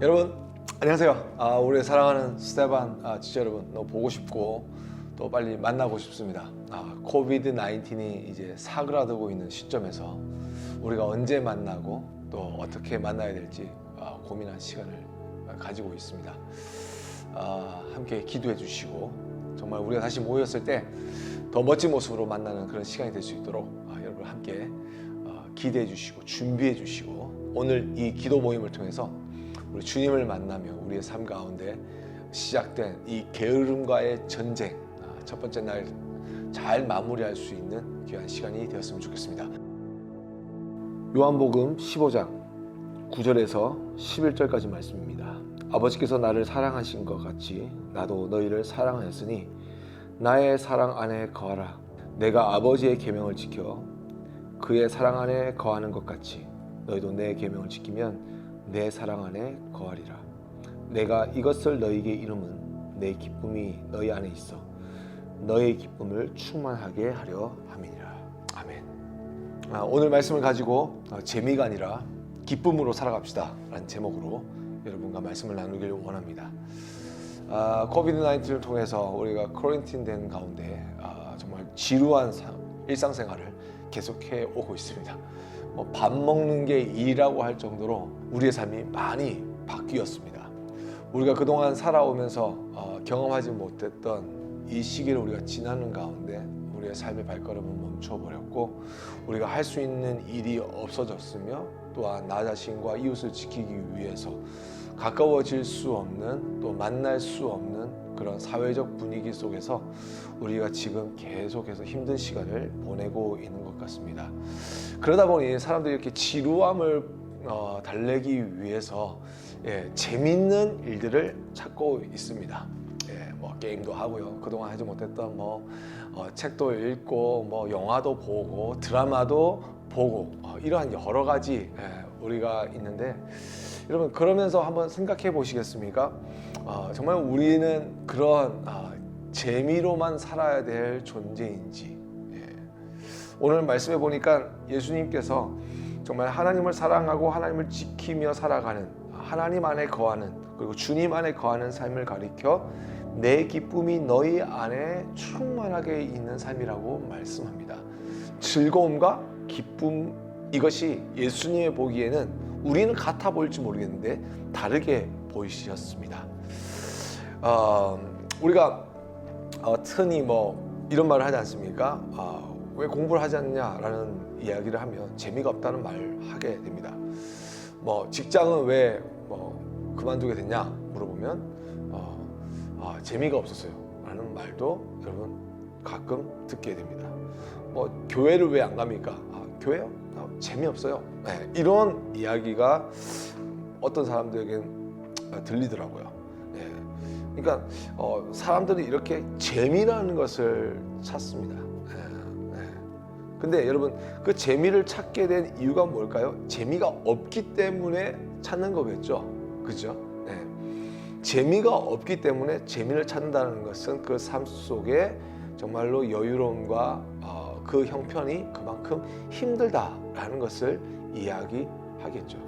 여러분 안녕하세요. 우리 사랑하는 스테반 지체 여러분, 너무 보고 싶고 또 빨리 만나고 싶습니다. 코비드 19이 이제 사그라들고 있는 시점에서 우리가 언제 만나고 또 어떻게 만나야 될지 고민한 시간을 가지고 있습니다. 함께 기도해 주시고 정말 우리가 다시 모였을 때 더 멋진 모습으로 만나는 그런 시간이 될 수 있도록 여러분 함께 기대해 주시고 준비해 주시고, 오늘 이 기도 모임을 통해서 우리 주님을 만나며 우리의 삶 가운데 시작된 이 게으름과의 전쟁, 첫 번째 날 잘 마무리할 수 있는 귀한 시간이 되었으면 좋겠습니다. 요한복음 15장 9절에서 11절까지 말씀입니다. 아버지께서 나를 사랑하신 것 같이 나도 너희를 사랑하였으니 나의 사랑 안에 거하라. 내가 아버지의 계명을 지켜 그의 사랑 안에 거하는 것 같이 너희도 내 계명을 지키면 내 사랑 안에 거하리라. 내가 이것을 너희에게 이름은 내 기쁨이 너희 안에 있어 너의 기쁨을 충만하게 하려 함이니라. 아멘. 오늘 말씀을 가지고 재미가 아니라 기쁨으로 살아갑시다 라는 제목으로 여러분과 말씀을 나누기를 원합니다. 코비드 19를 통해서 우리가 쿼런틴 된 가운데 정말 지루한 일상생활을 계속해 오고 있습니다. 밥 먹는 게 일이라고 할 정도로 우리의 삶이 많이 바뀌었습니다. 우리가 그동안 살아오면서 경험하지 못했던 이 시기를 우리가 지나는 가운데 우리의 삶의 발걸음을 멈춰버렸고, 우리가 할 수 있는 일이 없어졌으며, 또한 나 자신과 이웃을 지키기 위해서 가까워질 수 없는, 또 만날 수 없는 그런 사회적 분위기 속에서 우리가 지금 계속해서 힘든 시간을 보내고 있는 것 같습니다. 그러다 보니 사람들이 이렇게 지루함을 달래기 위해서 재밌는 일들을 찾고 있습니다. 게임도 하고요. 그동안 하지 못했던 책도 읽고 영화도 보고 드라마도 보고 이러한 여러 가지 우리가 있는데, 여러분 그러면서 한번 생각해 보시겠습니까? 정말 우리는 그런 재미로만 살아야 될 존재인지. 오늘 말씀해 보니까 예수님께서 정말 하나님을 사랑하고 하나님을 지키며 살아가는, 하나님 안에 거하는, 그리고 주님 안에 거하는 삶을 가리켜 내 기쁨이 너희 안에 충만하게 있는 삶이라고 말씀합니다. 즐거움과 기쁨, 이것이 예수님의 보기에는 우리는 같아 보일지 모르겠는데 다르게 보이셨습니다. 우리가 흔히 이런 말을 하지 않습니까? 왜 공부를 하지 않냐라는 이야기를 하면 재미가 없다는 말을 하게 됩니다. 직장은 왜 그만두게 됐냐 물어보면 재미가 없었어요 라는 말도 여러분 가끔 듣게 됩니다. 교회를 왜 안 갑니까? 교회요? 재미없어요. 이런 이야기가 어떤 사람들에겐 들리더라고요. 그러니까 사람들이 이렇게 재미라는 것을 찾습니다. 근데 여러분 그 재미를 찾게 된 이유가 뭘까요? 재미가 없기 때문에 찾는 거겠죠. 그죠? 재미가 없기 때문에 재미를 찾는다는 것은 그 삶 속에 정말로 여유로움과 그 형편이 그만큼 힘들다라는 것을 이야기하겠죠.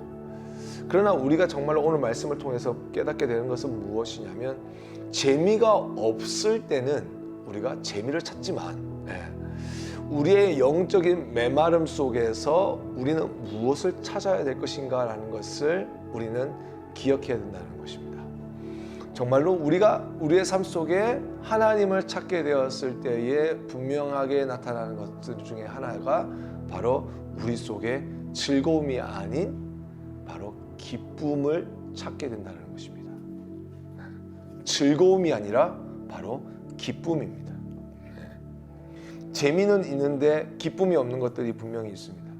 그러나 우리가 정말로 오늘 말씀을 통해서 깨닫게 되는 것은 무엇이냐면, 재미가 없을 때는 우리가 재미를 찾지만 우리의 영적인 메마름 속에서 우리는 무엇을 찾아야 될 것인가 라는 것을 우리는 기억해야 된다는 것입니다. 정말로 우리가 우리의 삶 속에 하나님을 찾게 되었을 때에 분명하게 나타나는 것들 중에 하나가 바로 우리 속에 즐거움이 아닌 바로 기쁨을 찾게 된다는 것입니다. 즐거움이 아니라 바로 기쁨입니다. 재미는 있는데 기쁨이 없는 것들이 분명히 있습니다.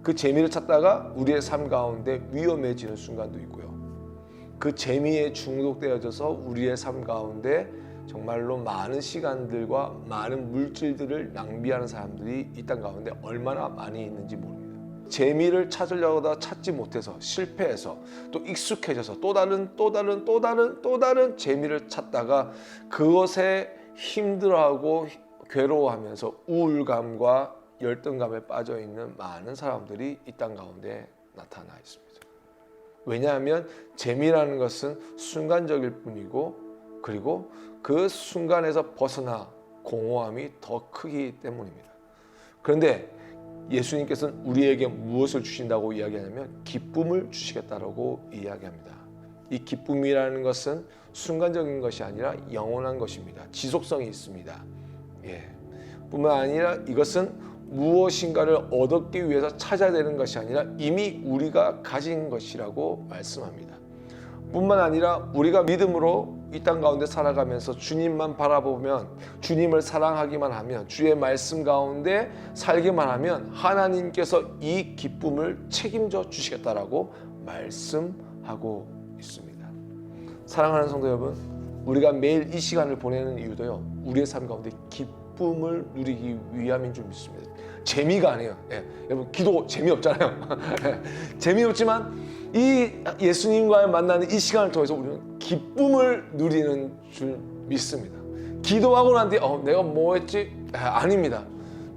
그 재미를 찾다가 우리의 삶 가운데 위험해지는 순간도 있고요. 그 재미에 중독되어져서 우리의 삶 가운데 정말로 많은 시간들과 많은 물질들을 낭비하는 사람들이 이 땅 가운데 얼마나 많이 있는지 모릅니다. 재미를 찾으려다 찾지 못해서 실패해서 또 익숙해져서 또 다른 재미를 찾다가 그것에 힘들어하고 괴로워하면서 우울감과 열등감에 빠져 있는 많은 사람들이 이 땅 가운데 나타나 있습니다. 왜냐하면 재미라는 것은 순간적일 뿐이고, 그리고 그 순간에서 벗어나 공허함이 더 크기 때문입니다. 그런데 예수님께서는 우리에게 무엇을 주신다고 이야기하냐면 기쁨을 주시겠다라고 이야기합니다. 이 기쁨이라는 것은 순간적인 것이 아니라 영원한 것입니다. 지속성이 있습니다. 뿐만 아니라 이것은 무엇인가를 얻기 위해서 찾아야 되는 것이 아니라 이미 우리가 가진 것이라고 말씀합니다. 뿐만 아니라 우리가 믿음으로 이 땅 가운데 살아가면서 주님만 바라보면, 주님을 사랑하기만 하면, 주의 말씀 가운데 살기만 하면 하나님께서 이 기쁨을 책임져 주시겠다라고 말씀하고 있습니다. 사랑하는 성도 여러분, 우리가 매일 이 시간을 보내는 이유도요, 우리의 삶 가운데 기쁨을 누리기 위함인 줄 믿습니다. 재미가 아니에요. 여러분, 기도 재미없잖아요. 재미없지만 이 예수님과의 만나는 이 시간을 통해서 우리는 기쁨을 누리는 줄 믿습니다. 기도하고 난 뒤에 내가 뭐 했지? 아닙니다.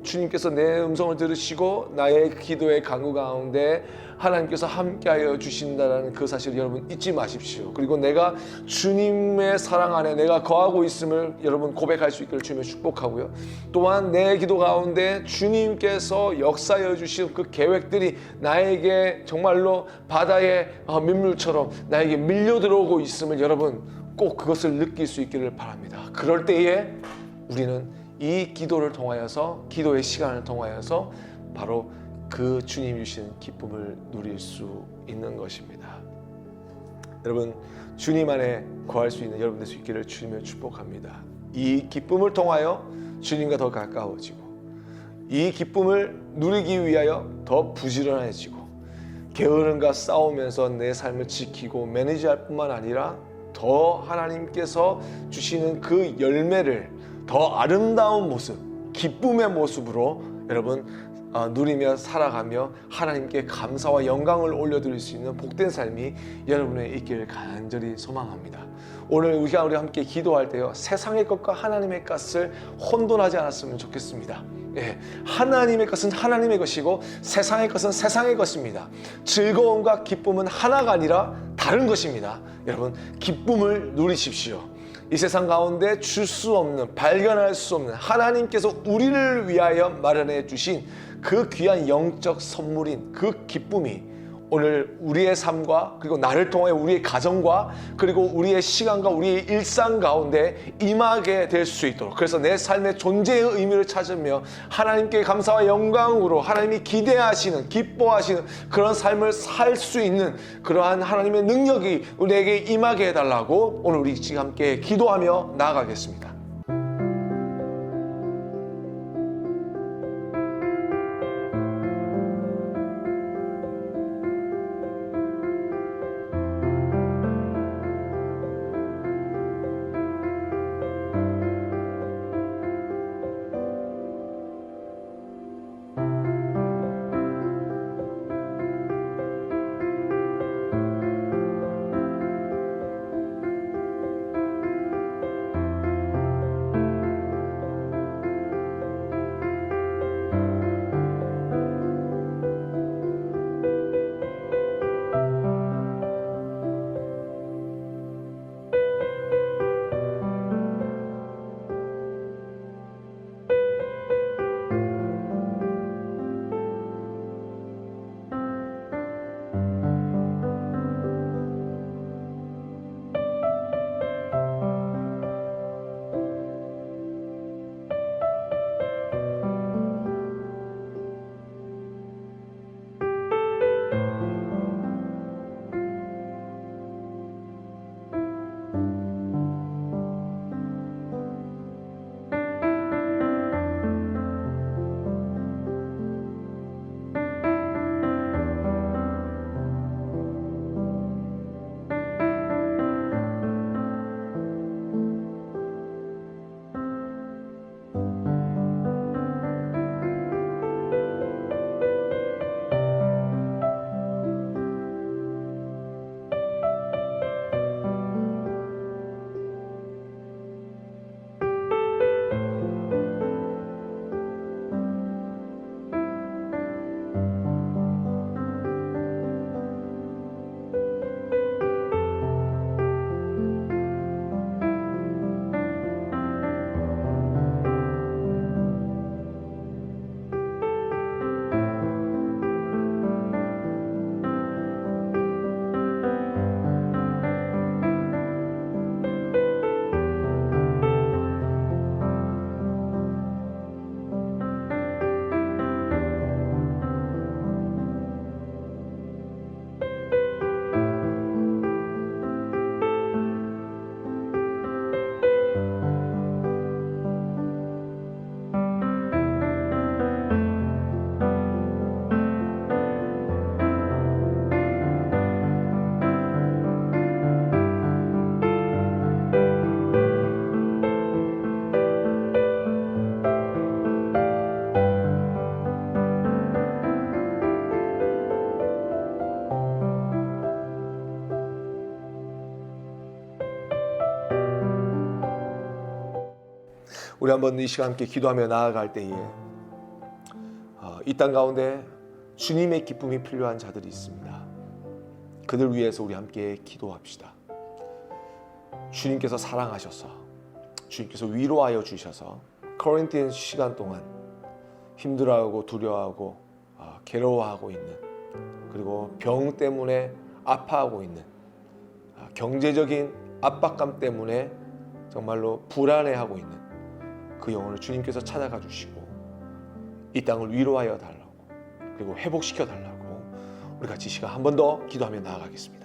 주님께서 내 음성을 들으시고 나의 기도의 간구 가운데 하나님께서 함께하여 주신다는 그 사실을 여러분 잊지 마십시오. 그리고 내가 주님의 사랑 안에 내가 거하고 있음을 여러분 고백할 수 있기를 주님의 축복하고요. 또한 내 기도 가운데 주님께서 역사하여 주신 그 계획들이 나에게 정말로 바다의 민물처럼 나에게 밀려 들어오고 있음을 여러분 꼭 그것을 느낄 수 있기를 바랍니다. 그럴 때에 우리는 이 기도를 통하여서, 기도의 시간을 통하여서 바로 그 주님 주신 기쁨을 누릴 수 있는 것입니다. 여러분, 주님 안에 거할 수 있는 여러분 될 수 있기를 주님을 축복합니다. 이 기쁨을 통하여 주님과 더 가까워지고, 이 기쁨을 누리기 위하여 더 부지런해지고, 게으름과 싸우면서 내 삶을 지키고 매니지할 뿐만 아니라 더 하나님께서 주시는 그 열매를 더 아름다운 모습, 기쁨의 모습으로 여러분 누리며 살아가며 하나님께 감사와 영광을 올려드릴 수 있는 복된 삶이 여러분의 있기를 간절히 소망합니다. 오늘 우리가 함께 기도할 때요, 세상의 것과 하나님의 것을 혼돈하지 않았으면 좋겠습니다. 하나님의 것은 하나님의 것이고 세상의 것은 세상의 것입니다. 즐거움과 기쁨은 하나가 아니라 다른 것입니다. 여러분, 기쁨을 누리십시오. 이 세상 가운데 줄 수 없는, 발견할 수 없는 하나님께서 우리를 위하여 마련해 주신 그 귀한 영적 선물인 그 기쁨이 오늘 우리의 삶과, 그리고 나를 통해 우리의 가정과, 그리고 우리의 시간과 우리의 일상 가운데 임하게 될 수 있도록, 그래서 내 삶의 존재의 의미를 찾으며 하나님께 감사와 영광으로 하나님이 기대하시는, 기뻐하시는 그런 삶을 살 수 있는 그러한 하나님의 능력이 우리에게 임하게 해달라고 오늘 우리 지금 함께 기도하며 나아가겠습니다. 우리 한번 이 시간 함께 기도하며 나아갈 때에 이 땅 가운데 주님의 기쁨이 필요한 자들이 있습니다. 그들 위해서 우리 함께 기도합시다. 주님께서 사랑하셔서 주님께서 위로하여 주셔서 코린티안 시간 동안 힘들어하고 두려워하고 괴로워하고 있는, 그리고 병 때문에 아파하고 있는, 경제적인 압박감 때문에 정말로 불안해하고 있는 그 영혼을 주님께서 찾아가 주시고 이 땅을 위로하여 달라고, 그리고 회복시켜 달라고 우리 같이 시간 한 번 더 기도하며 나아가겠습니다.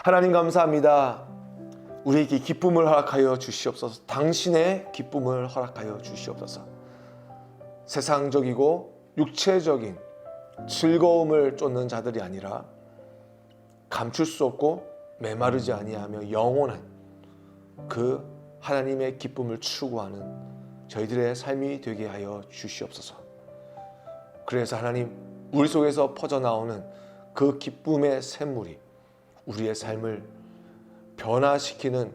하나님 감사합니다. 우리에게 기쁨을 허락하여 주시옵소서. 당신의 기쁨을 허락하여 주시옵소서. 세상적이고 육체적인 즐거움을 쫓는 자들이 아니라 감출 수 없고 메마르지 아니하며 영원한 그 하나님의 기쁨을 추구하는 저희들의 삶이 되게 하여 주시옵소서. 그래서 하나님, 우리 속에서 퍼져나오는 그 기쁨의 샘물이 우리의 삶을 변화시키는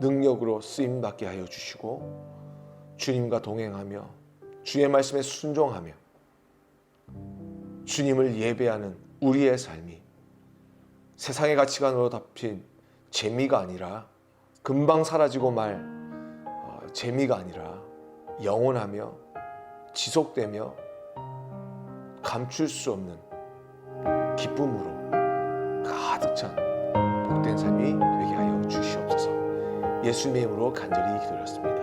능력으로 쓰임받게 하여 주시고, 주님과 동행하며 주의 말씀에 순종하며 주님을 예배하는 우리의 삶이 세상의 가치관으로 덮인 재미가 아니라, 금방 사라지고 말 재미가 아니라 영원하며 지속되며 감출 수 없는 기쁨으로 가득 실천, 복된 삶이 되게 하여 주시옵소서. 예수님의 이름으로 간절히 기도드렸습니다.